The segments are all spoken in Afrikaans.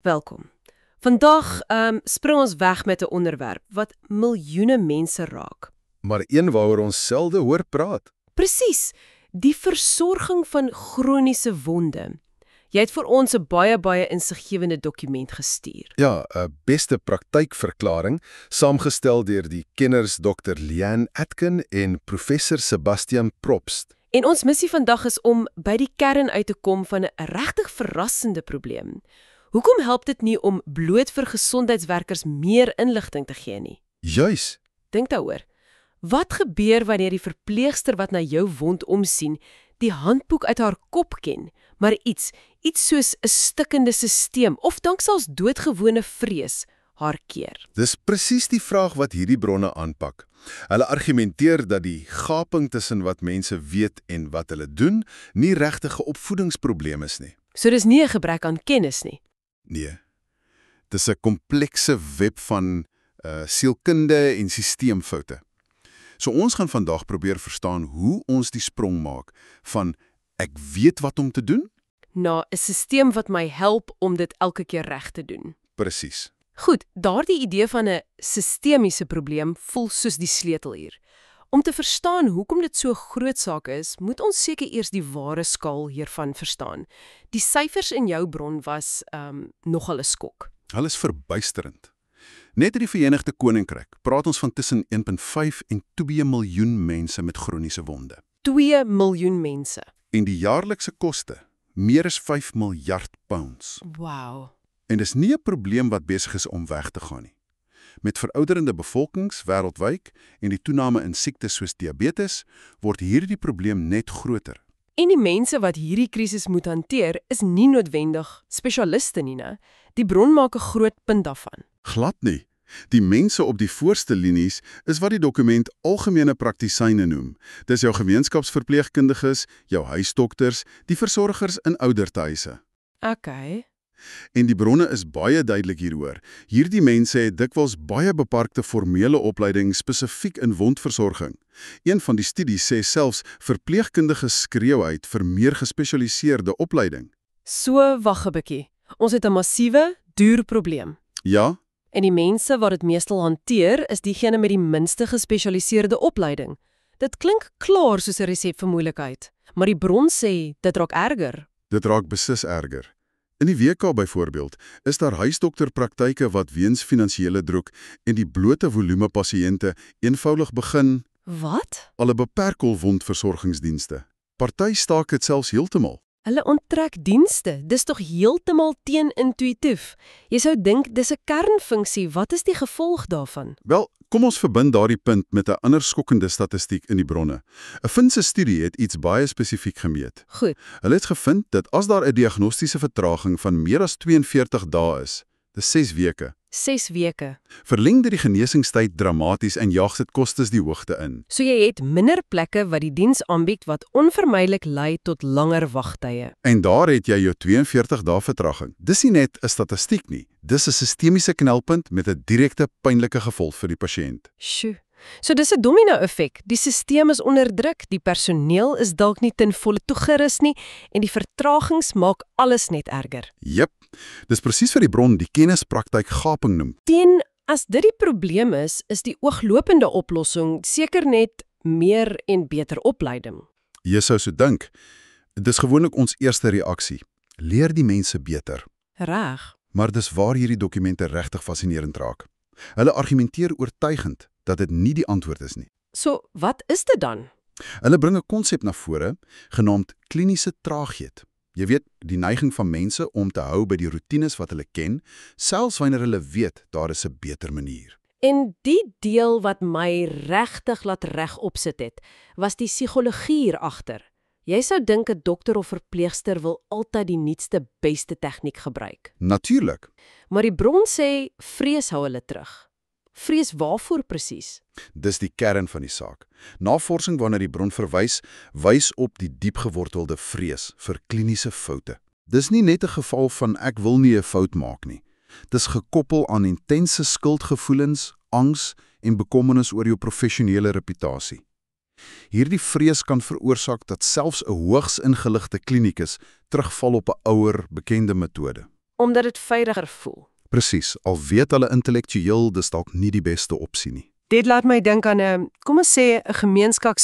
Welkom. Vandag spring ons weg met 'n onderwerp wat miljoene mense raak. Maar een waaroor ons selde hoor praat. Presies, die versorging van chroniese wonde. Jy het vir ons 'n baie insiggewende dokument gestuur. Ja, 'n beste praktykverklaring, saamgestel deur die kenners Dr. Leanne Atkin en professor Sebastian Probst. En ons missie vandag is om by die kern uit te kom van 'n regtig verrassende probleem. Hoekom help dit nie om bloot vir gesondheidswerkers meer inligting te gee nie? Juis. Dink daaroor. Wat gebeur wanneer die verpleegster wat na jou wond omsien, die handboek uit haar kop ken, maar iets soos 'n stikkende stelsel of dalk selfs doodgewone vrees haar keer? Dis presies die vraag wat hierdie bronne aanpak. Hulle argumenteer dat die gaping tussen wat mense weet en wat hulle doen, nie regtig 'n opvoedingsprobleem is nie. So dis nie 'n gebrek aan kennis nie. Nee. Dis 'n komplekse web van sielkunde en sisteemfoute. So ons gaan vandag probeer verstaan hoe ons die sprong maak van ek weet wat om te doen. Na 'n stelsel wat my help om dit elke keer reg te doen. Presies. Goed, daardie idee van 'n sistemiese probleem voel soos die sleutel hier. Om te verstaan hoekom dit so 'n groot saak is, moet ons seker eers die ware skaal hiervan verstaan. Die syfers in jou bron was nogal 'n skok. Hulle is verbuisterend. Net in die Verenigde Koninkryk praat ons van tussen 1.5 en 2 miljoen mense met chroniese wonde. 2 miljoen mense. En die jaarlikse koste, meer as 5 miljard pounds. Wow. En dis nie 'n probleem wat besig is om weg te gaan nie. Met verouderende bevolkings wêreldwyd en die toename in siektes soos diabetes, word hierdie probleem net groter. En die mense wat hierdie krisis moet hanteer, is nie noodwendig spesialiste nie, né? Die bron maak 'n groot punt daarvan. Glad nie. Die mense op die voorste linies is wat die dokument algemene praktisyne noem. Dis jou gemeenskapsverpleegkundiges, jou huisdokters, die versorgers in ouderhuise. Okay. En die bronne is baie duidelik hieroor. Hierdie mense het dikwels baie beperkte formele opleiding spesifiek in wondversorging. Een van die studies sê selfs verpleegkundiges skreeu uit vir meer gespesialiseerde opleiding. So, wag 'n bietjie. Ons het 'n massiewe, duur probleem. Ja, En die mense wat dit meestal hanteer, is diegene met die minste gespesialiseerde opleiding. Dit klink klaar soos 'n resep vir moeilikheid, maar die bron sê dit raak erger. dit raak beslis erger. In die WK byvoorbeeld, is daar huisdokterpraktyke wat weens finansiële druk en die blote volume pasiënte eenvoudig begin Wat? alle beperk hul wondversorgingsdienste. Party staak dit selfs heeltemal. Hulle onttrek dienste. Dis tog heeltemal teen-intuïtief. Jy sou dink dis 'n kernfunksie. Wat is die gevolg daarvan? Wel, kom ons verbind daardie punt met 'n ander skokkende statistiek in die bronne. 'n Finse studie het iets baie spesifiek gemeet. Goed. Hulle het gevind dat as daar 'n diagnostiese vertraging van meer as 42 dae is, dis 6 weke, 6 weke. verleng dit die genesingstyd dramaties en jaag dit kostes die hoogte in. So jy het minder plekke wat die diens aanbied wat onvermydelik lei tot langer wagtye. En daar het jy jou 42 dae vertraging. Dis nie net 'n statistiek nie, dis 'n sistemiese knelpunt met 'n direkte pynlike gevolg vir die pasiënt. Sjoe. So dis 'n domino-effek. Die stelsel is onder druk, die personeel is dalk nie ten volle toegerus nie en die vertragings maak alles net erger. Jep, dis presies wat die bron die kennispraktyk gaping noem. As dit die probleem is die ooglopende oplossing seker net meer en beter opleiding. Jy sou so dink. Dis gewoonlik ons eerste reaksie. Leer die mense beter. Reg. Maar dis waar hierdie dokumente regtig fascinerend raak. Hulle argumenteer oortuigend dat dit nie die antwoord is nie. So, wat is dit dan? Hulle bring 'n konsep na vore genaamd kliniese traagheid. Jy weet, die neiging van mense om te hou by die roetines wat hulle ken, selfs wanneer hulle weet daar is 'n beter manier. En die deel wat my regtig laat regop sit het, was die psigologie hier agter. Jy sou dink 'n dokter of verpleegster wil altyd die nuutste, beste tegniek gebruik. Natuurlik. Maar die bron sê vrees hou hulle terug. Vrees waarvoor presies? Dis die kern van die saak. Navorsing waarna die bron verwys, wys op die diepgewortelde vrees vir kliniese foute. Dis nie net 'n geval van ek wil nie 'n fout maak nie. Dis gekoppel aan intense skuldgevoelens, angs en bekommernis oor jou professionele reputasie. Hierdie vrees kan veroorsaak dat selfs 'n hoogs ingeligte klinikus terugval op 'n ouer, bekende metode. omdat dit veiliger voel. Presies, al weet hulle intellektueel dis dalk nie die beste opsie nie. Dit laat my dink aan 'n, kom ons sê, 'n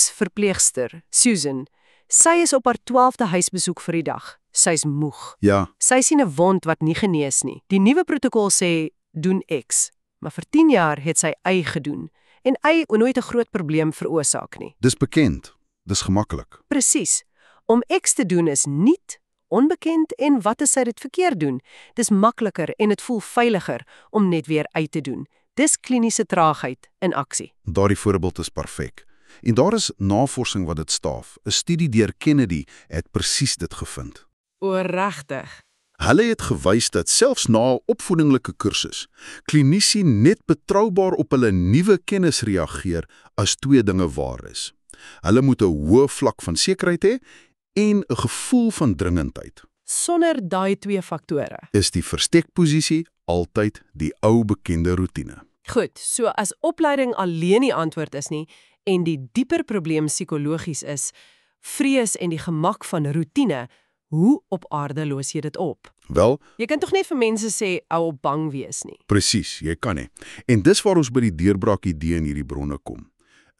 gemeenskapsverpleegster, Susan. Sy is op haar 12de huisbesoek vir die dag. Sy's moeg. Ja, Sy sien 'n wond wat nie genees nie. Die nuwe protokol sê doen X, maar vir 10 jaar het sy Y gedoen en Y nooit 'n groot probleem veroorsaak nie. dis bekend. Dis gemaklik. Presies. Om X te doen is nuut, onbekend en wat as sy dit verkeerd doen? Dis makliker en dit voel veiliger om net weer Y te doen. Dis kliniese traagheid in aksie. Daardie voorbeeld is perfek. En daar is navorsing wat dit staaf. 'n Studie deur Kennedy het presies dit gevind. O, regtig? Hulle het gewys dat selfs na 'n opvoedinglike kursus, klinisi net betroubaar op hulle nuwe kennis reageer as twee dinge waar is. Hulle moet 'n hoë vlak van sekerheid hê en 'n gevoel van dringendheid. Sonder daai twee faktore. Is die verstekposisie altyd die ou bekende roetine. Goed, so as opleiding alleen nie antwoord is nie en die dieper probleem psigologies is, vrees en die gemak van roetine, hoe op aarde los jy dit op? Wel, Jy kan tog net vir mense sê ou op bang wees nie. presies, jy kan nie. En dis waar ons by die deurbraak idee in hierdie bronne kom.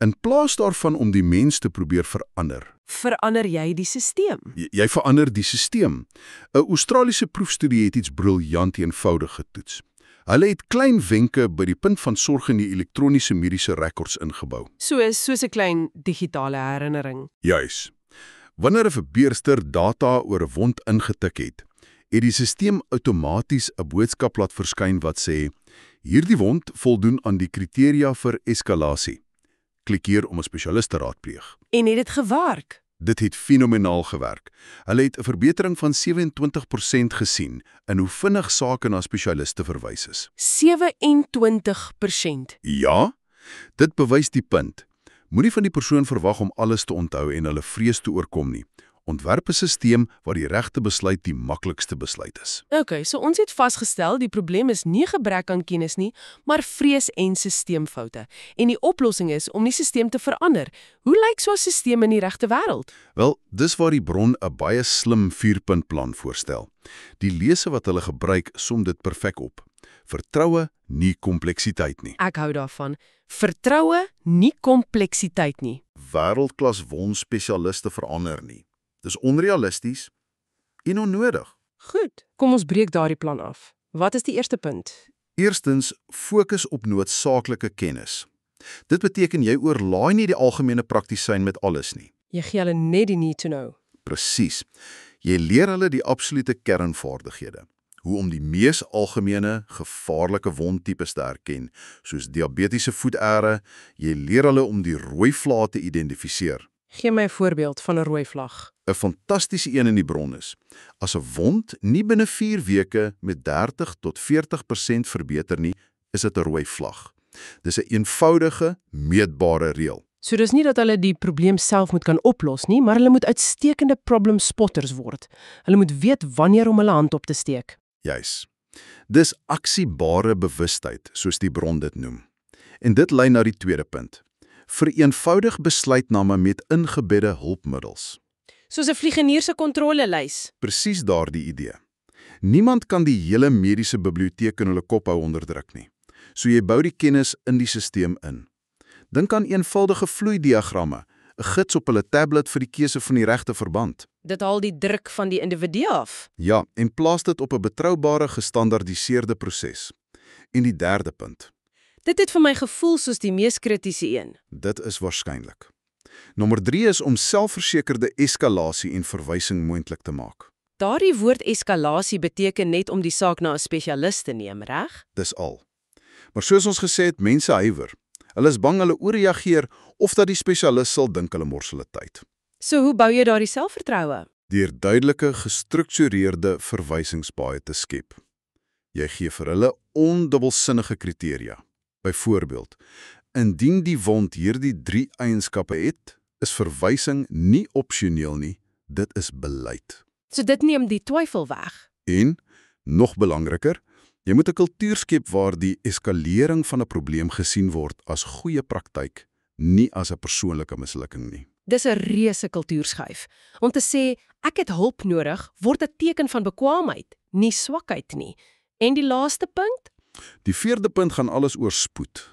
In plaas daarvan om die mens te probeer verander, Verander jy die stelsel? jy verander die stelsel. 'n Australiese proefstudie het iets briljant eenvoudig getoets. Hulle het klein wenke by die punt van sorg in die elektroniese mediese rekords ingebou. Soos 'n klein digitale herinnering. Juis. Wanneer 'n verbeerster data oor 'n wond ingetik het, het die stelsel outomaties 'n boodskap laat verskyn wat sê: "Hierdie wond voldoen aan die kriteria vir eskalasie. Klik hier om 'n spesialis te raadpleeg." En het dit gewerk? Dit het fenomenaal gewerk. Hulle het 'n verbetering van 27% gesien in hoe vinnig sake na spesialiste verwys is. 27%. Ja, dit bewys die punt. Moenie van die persoon verwag om alles te onthou en hulle vrees te oorkom nie. Ontwerp 'n stelsel waar die regte besluit die maklikste besluit is. Okay, so ons het vasgestel die probleem is nie gebrek aan kennis nie, maar vrees en stelselfoute. En die oplossing is om die stelsel te verander. Hoe lyk so 'n stelsel in die regte wêreld? Wel, dis waar die bron 'n baie slim 4-puntplan voorstel. Die lese wat hulle gebruik som dit perfek op. Vertroue, nie kompleksiteit nie. Ek hou daarvan. Vertroue, nie kompleksiteit nie. Wêreldklas wondspesialiste verander nie. Dis onrealisties en onnodig. Goed, kom ons breek daardie plan af. Wat is die eerste punt? Eerstens, fokus op noodsaaklike kennis. Dit beteken jy oorlaai nie die algemene praktisyn met alles nie. Jy gee hulle net die need to know. Presies. Jy leer hulle die absolute kernvaardighede. Hoe om die mees algemene, gevaarlike wondtipes te herken, soos diabetiese voetare. Jy leer hulle om die rooi vlae te identifiseer. Gee my 'n voorbeeld van 'n rooi vlag. 'n Fantastiese een in die bron is: as 'n wond nie binne 4 weke met 30 tot 40% verbeter nie, is dit 'n rooi vlag. Dis 'n eenvoudige, meetbare reël. So dis nie dat hulle die probleem self moet kan oplos nie, maar hulle moet uitstekende problem spotters word. Hulle moet weet wanneer om hulle hand op te steek. Juis. Dis aksiebare bewustheid, soos die bron dit noem. En dit lei na die tweede punt. Vereenvoudig besluitname met ingebedde hulpmiddels. Soos 'n vlieënier se kontrolelys. Presies daardie idee. Niemand kan die hele mediese biblioteek in hulle kop hou onderdruk nie. So jy bou die kennis in die stelsel in. Dink aan eenvoudige vloeidiagramme, 'n gids op hulle tablet vir die keuse van die regte verband. Dit haal die druk van die individu af. Ja, en plaas dit op 'n betroubare, gestandardiseerde proses. En die derde punt. Dit het vir my gevoel soos die mees kritiese een. Dit is waarskynlik. Nommer 3 is om selfversekerde eskalasie en verwysing moontlik te maak. Daardie woord eskalasie beteken net om die saak na 'n spesialis te neem, reg? Dis al. Maar soos ons gesê het, mense huiwer. Hulle is bang hulle ooreageer of dat die spesialis sal dink hulle mors hulle tyd. So hoe bou jy daardie selfvertroue? Deur duidelike, gestruktureerde verwysingspaaie te skep. Jy gee vir hulle ondubbelsinnige kriteria. Byvoorbeeld, indien die wond hierdie 3 eienskappe het, is verwysing nie opsioneel nie, dit is beleid. So dit neem die twyfel weg. En, nog belangriker, jy moet 'n kultuur skep waar die eskalering van 'n probleem gesien word as goeie praktyk, nie as 'n persoonlike mislukking nie. Dis 'n reuse kultuurskuif. Om te sê ek het hulp nodig word 'n teken van bekwaamheid, nie swakheid nie. En die laaste punt? Die 4de punt gaan alles oor spoed.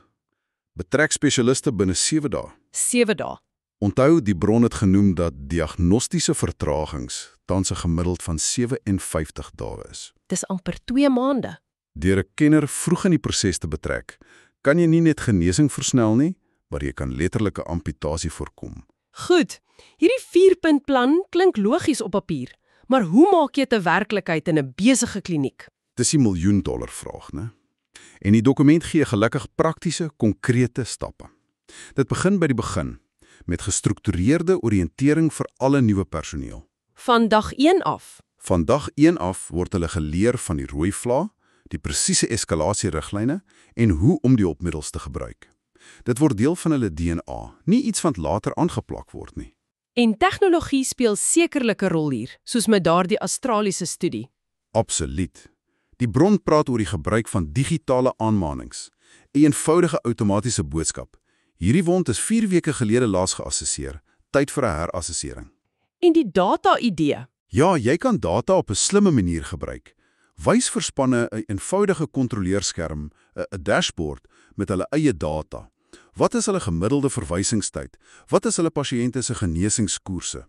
Betrek spesialiste binne 7 dae. 7 dae. Onthou, die bron het genoem dat diagnostiese vertragings tans 'n gemiddeld van 57 dae is. Dis amper 2 maande. Deur 'n kenner vroeg in die proses te betrek, kan jy nie net genesing versnel nie, maar jy kan letterlike amputasie voorkom. Goed, hierdie 4-puntplan klink logies op papier, maar hoe maak jy dit 'n werklikheid in 'n besige kliniek? Dis die miljoen-dollar vraag, né? En die dokument gee gelukkig praktiese, konkrete stappe. Dit begin by die begin, met gestruktureerde oriëntering vir alle nuwe personeel. Van dag 1 af. Van dag 1 af word hulle geleer van die rooi vlae, die presiese eskalasieriglyne en hoe om die hulpmiddels te gebruik. Dit word deel van hulle DNA, nie iets wat later aangeplak word nie. En tegnologie speel sekerlik 'n rol hier, soos met daardie Australiese studie. Absoluut. Die bron praat oor die gebruik van digitale aanmanings, 'n eenvoudige outomatiese boodskap. Hierdie wond is 4 weke gelede laas geassesseer, tyd vir 'n herassessering. En die data-idee. Ja, jy kan data op 'n slimme manier gebruik. Wys vir spanne 'n eenvoudige kontroleerskerm, 'n dashboard met hulle eie data. Wat is hulle gemiddelde verwysingstyd? Wat is hulle pasiënte se genesingskoerse?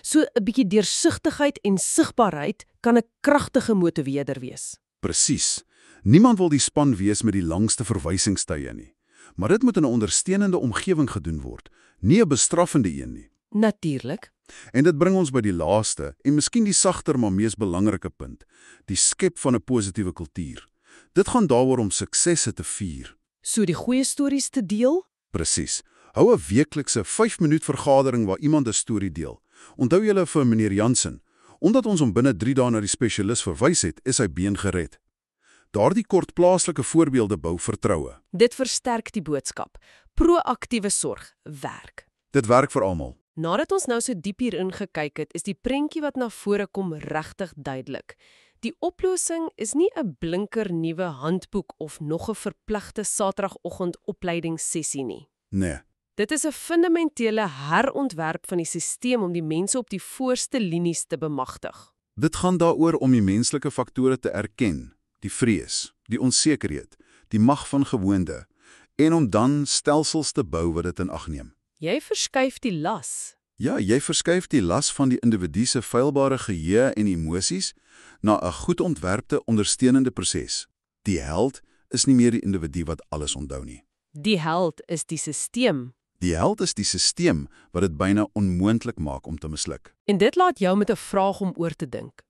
So 'n bietjie deursigtigheid en sigbaarheid kan 'n kragtige motiveerder wees. Presies. Niemand wil die span wees met die langste verwysingstye nie. Maar dit moet in 'n ondersteunende omgewing gedoen word, nie 'n bestraffende een nie. Natuurlik. En dit bring ons by die laaste en miskien die sagter maar mees belangrike punt, die skep van 'n positiewe kultuur. Dit gaan daaroor om suksesse te vier. So die goeie stories te deel? Presies. Hou 'n weeklikse 5-minuut vergadering waar iemand 'n storie deel. Onthou julle vir meneer Jansen, omdat ons hom binne 3 dae na die spesialis verwys het, is hy been gered. Daardie kort plaaslike voorbeelde bou vertroue. Dit versterk die boodskap. Proaktiewe sorg werk. Dit werk vir almal. Nadat ons nou so diep hierin gekyk het, is die prentjie wat na vore kom regtig duidelik. Die oplossing is nie 'n blinker nuwe handboek of nog 'n verpligte Saterdagoggend opleidingssessie nie. Nee. Dit is 'n fundamentele herontwerp van die stelsel om die mense op die voorste linies te bemagtig. Dit gaan daaroor om die menslike faktore te erken, die vrees, die onsekerheid, die mag van gewoonte, en om dan stelsels te bou wat dit in ag neem. Jy verskuif die las. Ja, jy verskuif die las van die individu se feilbare geheue en emosies na 'n goed ontwerpte ondersteunende proses. Die held is nie meer die individu wat alles onthou nie. Die held is die stelsel. Die held is die stelsel wat dit byna onmoontlik maak om te misluk. En dit laat jou met 'n vraag om oor te dink.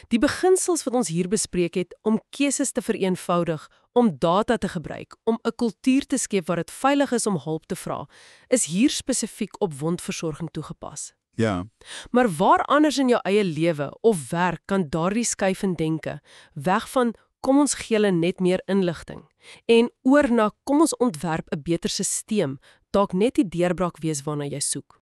Die beginsels wat ons hier bespreek het om keuses te vereenvoudig, om data te gebruik, om 'n kultuur te skep waar dit veilig is om hulp te vra, is hier spesifiek op wondversorging toegepas. Ja, Maar waar anders in jou eie lewe of werk kan daardie skuif in denke, weg van kom ons gee hulle net meer inligting en oor na kom ons ontwerp 'n beter stelsel, dalk net die deurbraak wees waarna jy soek.